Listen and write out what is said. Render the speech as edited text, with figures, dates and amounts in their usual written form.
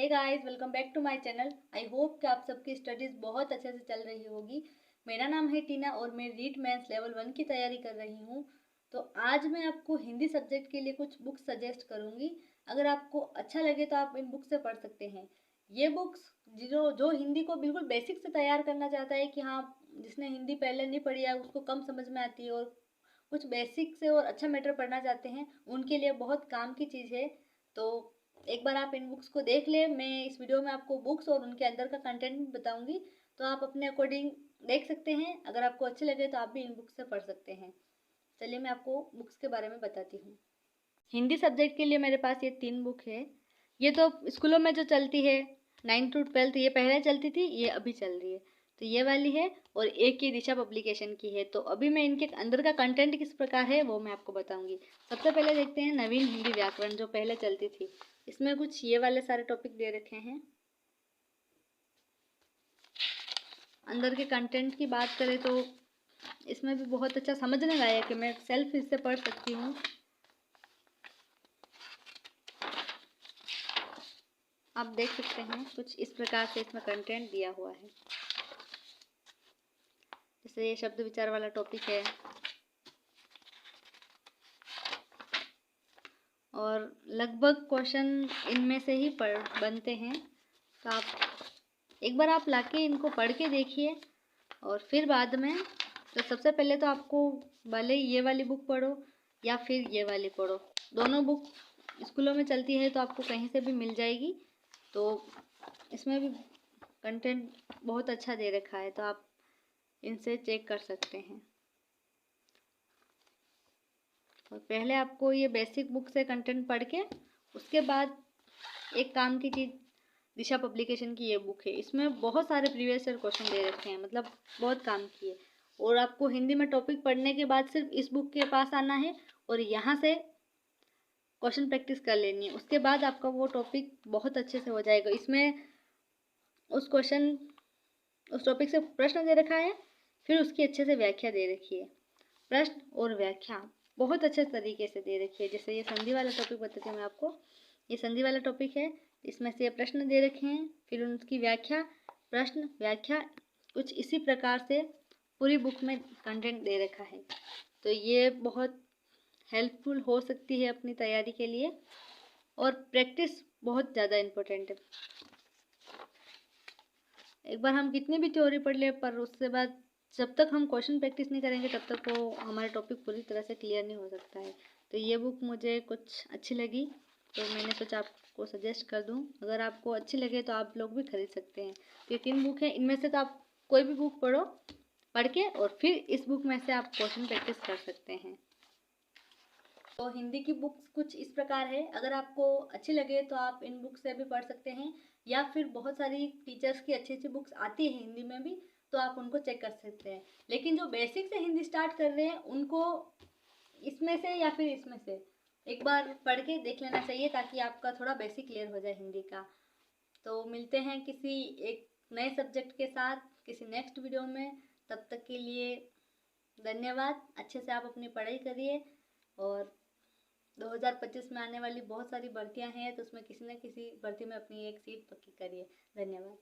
Hey guys, welcome back to my channel. I hope कि आप सबकी स्टडीज़ बहुत अच्छे से चल रही होगी। मेरा नाम है टीना और मैं रीड मेंस लेवल 1 की तैयारी कर रही हूँ। तो आज मैं आपको हिंदी सब्जेक्ट के लिए कुछ बुक्स सजेस्ट करूँगी। अगर आपको अच्छा लगे तो आप इन बुक्स से पढ़ सकते हैं। ये बुक्स जो जो हिंदी को बिल्कुल बेसिक से तैयार करना चाहता है कि हाँ, जिसने हिंदी पहले नहीं पढ़ी है उसको कम समझ में आती है और कुछ बेसिक से और अच्छा मैटर पढ़ना चाहते हैं, उनके लिए बहुत काम की चीज़ है। तो एक बार आप इन बुक्स को देख ले। मैं इस वीडियो में आपको बुक्स और उनके अंदर का कंटेंट भी बताऊंगी, तो आप अपने अकॉर्डिंग देख सकते हैं। अगर आपको अच्छे लगे तो आप भी इन बुक्स से पढ़ सकते हैं। चलिए मैं आपको बुक्स के बारे में बताती हूँ। हिंदी सब्जेक्ट के लिए मेरे पास ये 3 बुक है। ये तो स्कूलों में जो चलती है 9th to 12th, ये पहले चलती थी, ये अभी चल रही है। तो ये वाली है और एक ये दिशा पब्लिकेशन की है। तो अभी मैं इनके अंदर का कंटेंट किस प्रकार है वो मैं आपको बताऊंगी। सबसे पहले देखते हैं नवीन हिंदी व्याकरण, जो पहले चलती थी। इसमें कुछ ये वाले सारे टॉपिक दे रखे हैं। अंदर के कंटेंट की बात करें तो इसमें भी बहुत अच्छा समझने लायक है, मैं सेल्फ इससे पढ़ सकती हूँ। आप देख सकते हैं कुछ इस प्रकार से इसमें कंटेंट दिया हुआ है। जैसे ये शब्द विचार वाला टॉपिक है और लगभग क्वेश्चन इनमें से ही बनते हैं। तो एक बार आप लाके इनको पढ़ के देखिए और फिर बाद में, तो सबसे पहले तो आपको भले ये वाली बुक पढ़ो या फिर ये वाली पढ़ो, दोनों बुक स्कूलों में चलती है तो आपको कहीं से भी मिल जाएगी। तो इसमें भी कंटेंट बहुत अच्छा दे रखा है, तो आप इनसे चेक कर सकते हैं। और पहले आपको ये बेसिक बुक से कंटेंट पढ़ के उसके बाद एक काम की चीज़, दिशा पब्लिकेशन की ये बुक है। इसमें बहुत सारे प्रीवियस ईयर क्वेश्चन दे रखे हैं, मतलब बहुत काम की है। और आपको हिंदी में टॉपिक पढ़ने के बाद सिर्फ इस बुक के पास आना है और यहाँ से क्वेश्चन प्रैक्टिस कर लेनी है। उसके बाद आपका वो टॉपिक बहुत अच्छे से हो जाएगा। इसमें उस टॉपिक से प्रश्न दे रखा है, फिर उसकी अच्छे से व्याख्या दे रखी है। प्रश्न और व्याख्या बहुत अच्छे तरीके से दे रखी है। जैसे ये संधि वाला टॉपिक बताती हूँ मैं आपको। ये संधि वाला टॉपिक है, इसमें से ये प्रश्न दे रखे हैं, फिर उनकी व्याख्या, प्रश्न, व्याख्या, कुछ इसी प्रकार से पूरी बुक में कंटेंट दे रखा है। तो ये बहुत हेल्पफुल हो सकती है अपनी तैयारी के लिए। और प्रैक्टिस बहुत ज़्यादा इम्पोर्टेंट है। एक बार हम कितनी भी थ्योरी पढ़ ले, पर उसके बाद जब तक हम क्वेश्चन प्रैक्टिस नहीं करेंगे तब तक वो हमारा टॉपिक पूरी तरह से क्लियर नहीं हो सकता है। तो ये बुक मुझे कुछ अच्छी लगी तो मैंने सोचा आपको सजेस्ट कर दूं। अगर आपको अच्छी लगे तो आप लोग भी खरीद सकते हैं। तो ये 3 बुक हैं, इनमें से तो आप कोई भी बुक पढ़ के और फिर इस बुक में से आप क्वेश्चन प्रैक्टिस कर सकते हैं। तो हिंदी की बुक्स कुछ इस प्रकार है। अगर आपको अच्छी लगे तो आप इन बुक से भी पढ़ सकते हैं, या फिर बहुत सारी टीचर्स की अच्छी अच्छी बुक्स आती है हिंदी में भी, तो आप उनको चेक कर सकते हैं। लेकिन जो बेसिक से हिंदी स्टार्ट कर रहे हैं उनको इसमें से या फिर इसमें से एक बार पढ़ के देख लेना चाहिए, ताकि आपका थोड़ा बेसिक क्लियर हो जाए हिंदी का। तो मिलते हैं किसी एक नए सब्जेक्ट के साथ किसी नेक्स्ट वीडियो में। तब तक के लिए धन्यवाद। अच्छे से आप अपनी पढ़ाई करिए और 2025 में आने वाली बहुत सारी भर्तियां हैं, तो उसमें किसी न किसी भर्ती में अपनी एक सीट पक्की करिए। धन्यवाद।